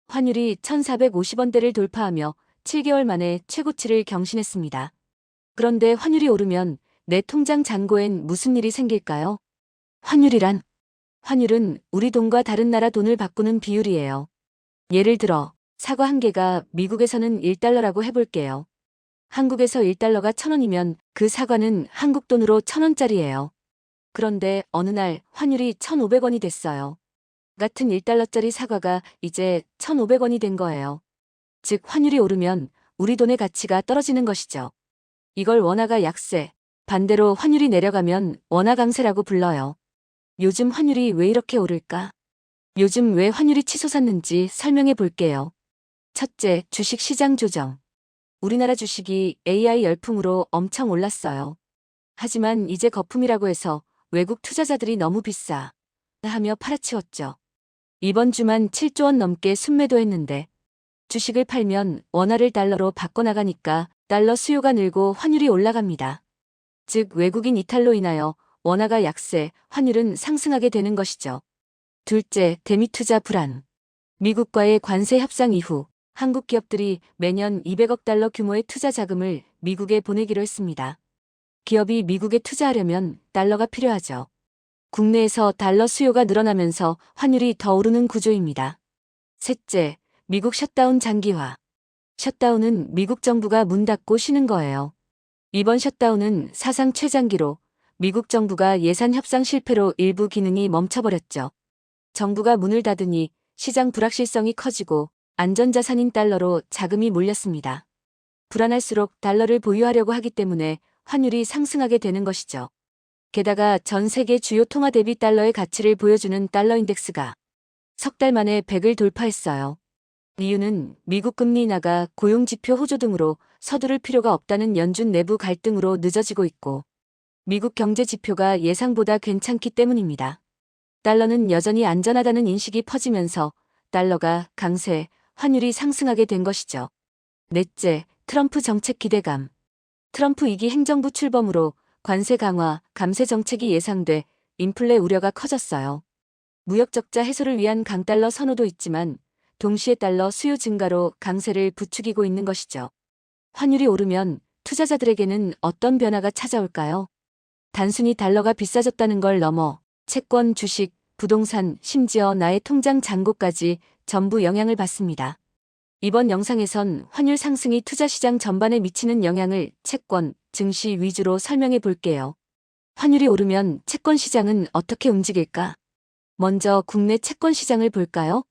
환율이 1,450원대를 돌파하며 7개월 만에 최고치를 경신했습니다. 그런데 환율이 오르면 내 통장 잔고엔 무슨 일이 생길까요? 환율이란? 환율은 우리 돈과 다른 나라 돈을 바꾸는 비율이에요. 예를 들어 사과 한 개가 미국에서는 1달러라고 해볼게요. 한국에서 1달러가 1,000원이면 그 사과는 한국 돈으로 1,000원짜리예요. 그런데 어느 날 환율이 1,500원이 됐어요. 같은 1달러짜리 사과가 이제 1,500원이 된 거예요. 즉 환율이 오르면 우리 돈의 가치가 떨어지는 것이죠. 이걸 원화가 약세, 반대로 환율이 내려가면 원화 강세라고 불러요. 요즘 환율이 왜 이렇게 오를까? 요즘 왜 환율이 치솟았는지 설명해 볼게요. 첫째, 주식 시장 조정. 우리나라 주식이 AI 열풍으로 엄청 올랐어요. 하지만 이제 거품이라고 해서 외국 투자자들이 너무 비싸 하며 팔아치웠죠. 이번 주만 7조 원 넘게 순매도했는데 주식을 팔면 원화를 달러로 바꿔나가니까 달러 수요가 늘고 환율이 올라갑니다. 즉 외국인 이탈로 인하여 원화가 약세, 환율은 상승하게 되는 것이죠. 둘째, 대미 투자 불안. 미국과의 관세 협상 이후 한국 기업들이 매년 200억 달러 규모의 투자 자금을 미국에 보내기로 했습니다. 기업이 미국에 투자하려면 달러가 필요하죠. 국내에서 달러 수요가 늘어나면서 환율이 더 오르는 구조입니다. 셋째, 미국 셧다운 장기화. 셧다운은 미국 정부가 문 닫고 쉬는 거예요. 이번 셧다운은 사상 최장기로 미국 정부가 예산 협상 실패로 일부 기능이 멈춰버렸죠. 정부가 문을 닫으니 시장 불확실성이 커지고 안전자산인 달러로 자금이 몰렸습니다. 불안할수록 달러를 보유하려고 하기 때문에 환율이 상승하게 되는 것이죠. 게다가 전 세계 주요 통화 대비 달러의 가치를 보여주는 달러 인덱스가 석 달 만에 100을 돌파했어요. 이유는 미국 금리 인하가 고용지표 호조 등으로 서두를 필요가 없다는 연준 내부 갈등으로 늦어지고 있고 미국 경제 지표가 예상보다 괜찮기 때문입니다. 달러는 여전히 안전하다는 인식이 퍼지면서 달러가 강세, 환율이 상승하게 된 것이죠. 넷째, 트럼프 정책 기대감. 트럼프 2기 행정부 출범으로 관세 강화, 감세 정책이 예상돼 인플레 우려가 커졌어요. 무역 적자 해소를 위한 강달러 선호도 있지만 동시에 달러 수요 증가로 강세를 부추기고 있는 것이죠. 환율이 오르면 투자자들에게는 어떤 변화가 찾아올까요? 단순히 달러가 비싸졌다는 걸 넘어 채권, 주식, 부동산, 심지어 나의 통장 잔고까지 전부 영향을 받습니다. 이번 영상에선 환율 상승이 투자 시장 전반에 미치는 영향을 채권, 증시 위주로 설명해 볼게요. 환율이 오르면 채권 시장은 어떻게 움직일까? 먼저 국내 채권 시장을 볼까요?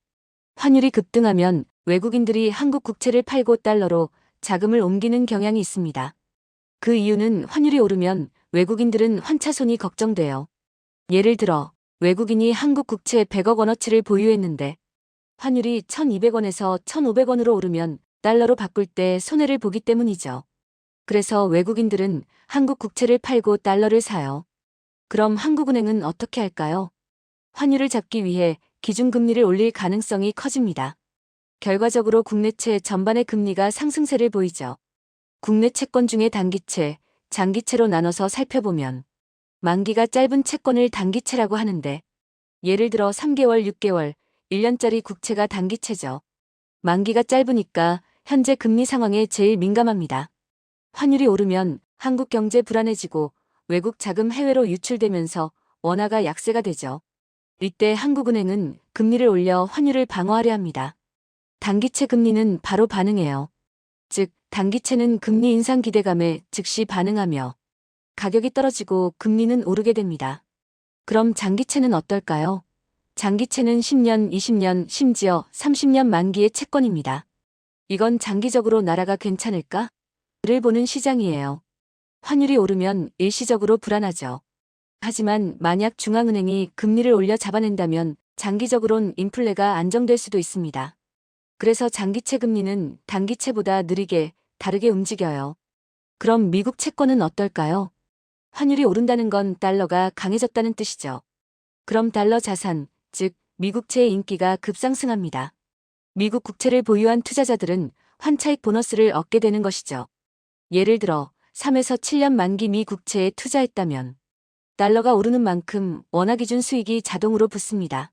환율이 급등하면 외국인들이 한국 국채를 팔고 달러로 자금을 옮기는 경향이 있습니다. 그 이유는 환율이 오르면 외국인들은 환차손이 걱정돼요. 예를 들어 외국인이 한국 국채 100억 원어치를 보유했는데 환율이 1,200원에서 1,500원으로 오르면 달러로 바꿀 때 손해를 보기 때문이죠. 그래서 외국인들은 한국 국채를 팔고 달러를 사요. 그럼 한국은행은 어떻게 할까요? 환율을 잡기 위해 기준금리를 올릴 가능성이 커집니다. 결과적으로 국내채 전반의 금리가 상승세를 보이죠. 국내 채권 중에 단기채, 장기채로 나눠서 살펴보면 만기가 짧은 채권을 단기채라고 하는데 예를 들어 3개월, 6개월, 1년짜리 국채가 단기채죠. 만기가 짧으니까 현재 금리 상황에 제일 민감합니다. 환율이 오르면 한국 경제 불안해지고 외국 자금 해외로 유출되면서 원화가 약세가 되죠. 이때 한국은행은 금리를 올려 환율을 방어하려 합니다. 단기채 금리는 바로 반응해요. 즉, 단기채는 금리 인상 기대감에 즉시 반응하며 가격이 떨어지고 금리는 오르게 됩니다. 그럼 장기채는 어떨까요? 장기채는 10년, 20년, 심지어 30년 만기의 채권입니다. 이건 장기적으로 나라가 괜찮을까? 를 보는 시장이에요. 환율이 오르면 일시적으로 불안하죠. 하지만 만약 중앙은행이 금리를 올려 잡아낸다면 장기적으론 인플레가 안정될 수도 있습니다. 그래서 장기채 금리는 단기채보다 느리게 다르게 움직여요. 그럼 미국 채권은 어떨까요? 환율이 오른다는 건 달러가 강해졌다는 뜻이죠. 그럼 달러 자산, 즉 미국채의 인기가 급상승합니다. 미국 국채를 보유한 투자자들은 환차익 보너스를 얻게 되는 것이죠. 예를 들어 3에서 7년 만기 미 국채에 투자했다면 달러가 오르는 만큼 원화 기준 수익이 자동으로 붙습니다.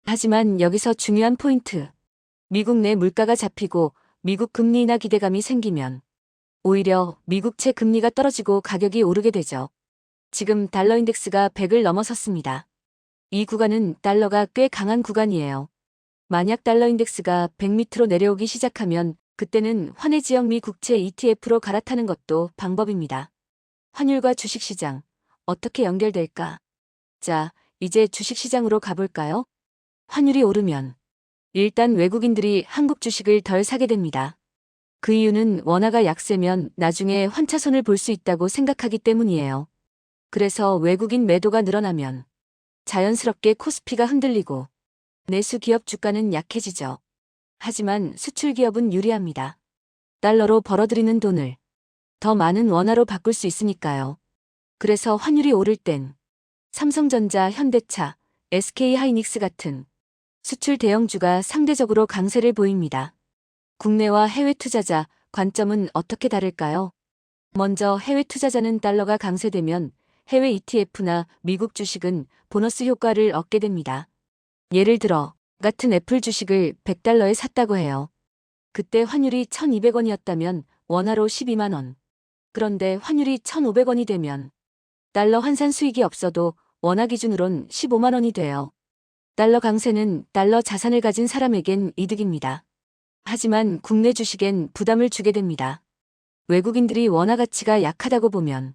하지만 여기서 중요한 포인트. 미국 내 물가가 잡히고 미국 금리 인하 기대감이 생기면 오히려 미국채 금리가 떨어지고 가격이 오르게 되죠. 지금 달러 인덱스가 100을 넘어섰습니다. 이 구간은 달러가 꽤 강한 구간이에요. 만약 달러 인덱스가 100 밑으로 내려오기 시작하면 그때는 환해 지역 미 국채 ETF로 갈아타는 것도 방법입니다. 환율과 주식시장, 어떻게 연결될까? 자, 이제 주식시장으로 가볼까요? 환율이 오르면 일단 외국인들이 한국 주식을 덜 사게 됩니다. 그 이유는 원화가 약세면 나중에 환차손을 볼 수 있다고 생각하기 때문이에요. 그래서 외국인 매도가 늘어나면 자연스럽게 코스피가 흔들리고 내수 기업 주가는 약해지죠. 하지만 수출 기업은 유리합니다. 달러로 벌어들이는 돈을 더 많은 원화로 바꿀 수 있으니까요. 그래서 환율이 오를 땐 삼성전자, 현대차, SK하이닉스 같은 수출 대형주가 상대적으로 강세를 보입니다. 국내와 해외 투자자 관점은 어떻게 다를까요? 먼저 해외 투자자는 달러가 강세되면 해외 ETF나 미국 주식은 보너스 효과를 얻게 됩니다. 예를 들어 같은 애플 주식을 100달러에 샀다고 해요. 그때 환율이 1200원이었다면 원화로 12만 원. 그런데 환율이 1500원이 되면 달러 환산 수익이 없어도 원화 기준으론 15만 원이 돼요. 달러 강세는 달러 자산을 가진 사람에겐 이득입니다. 하지만 국내 주식엔 부담을 주게 됩니다. 외국인들이 원화 가치가 약하다고 보면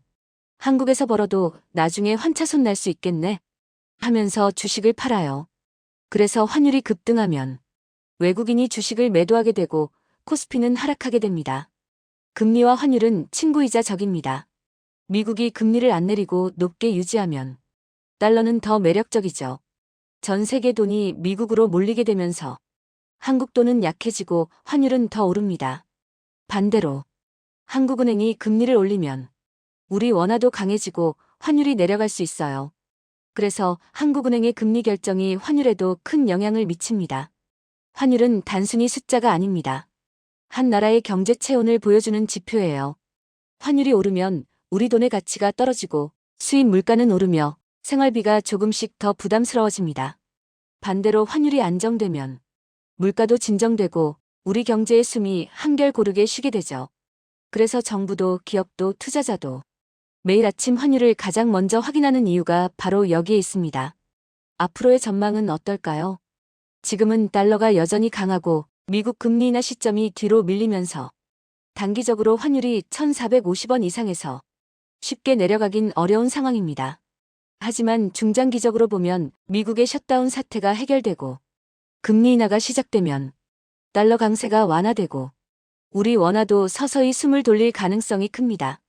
한국에서 벌어도 나중에 환차손 날 수 있겠네 하면서 주식을 팔아요. 그래서 환율이 급등하면 외국인이 주식을 매도하게 되고 코스피는 하락하게 됩니다. 금리와 환율은 친구이자 적입니다. 미국이 금리를 안 내리고 높게 유지하면 달러는 더 매력적이죠. 전 세계 돈이 미국으로 몰리게 되면서 한국 돈은 약해지고 환율은 더 오릅니다. 반대로 한국은행이 금리를 올리면 우리 원화도 강해지고 환율이 내려갈 수 있어요. 그래서 한국은행의 금리 결정이 환율에도 큰 영향을 미칩니다. 환율은 단순히 숫자가 아닙니다. 한 나라의 경제 체온을 보여주는 지표예요. 환율이 오르면 우리 돈의 가치가 떨어지고 수입 물가는 오르며 생활비가 조금씩 더 부담스러워집니다. 반대로 환율이 안정되면 물가도 진정되고 우리 경제의 숨이 한결 고르게 쉬게 되죠. 그래서 정부도 기업도 투자자도 매일 아침 환율을 가장 먼저 확인하는 이유가 바로 여기에 있습니다. 앞으로의 전망은 어떨까요? 지금은 달러가 여전히 강하고 미국 금리 인하 시점이 뒤로 밀리면서 단기적으로 환율이 1450원 이상에서 쉽게 내려가긴 어려운 상황입니다. 하지만 중장기적으로 보면 미국의 셧다운 사태가 해결되고 금리 인하가 시작되면 달러 강세가 완화되고 우리 원화도 서서히 숨을 돌릴 가능성이 큽니다.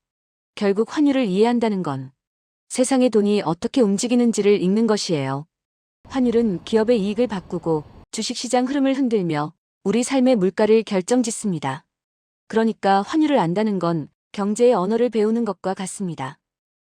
결국 환율을 이해한다는 건 세상의 돈이 어떻게 움직이는지를 읽는 것이에요. 환율은 기업의 이익을 바꾸고 주식시장 흐름을 흔들며 우리 삶의 물가를 결정짓습니다. 그러니까 환율을 안다는 건 경제의 언어를 배우는 것과 같습니다.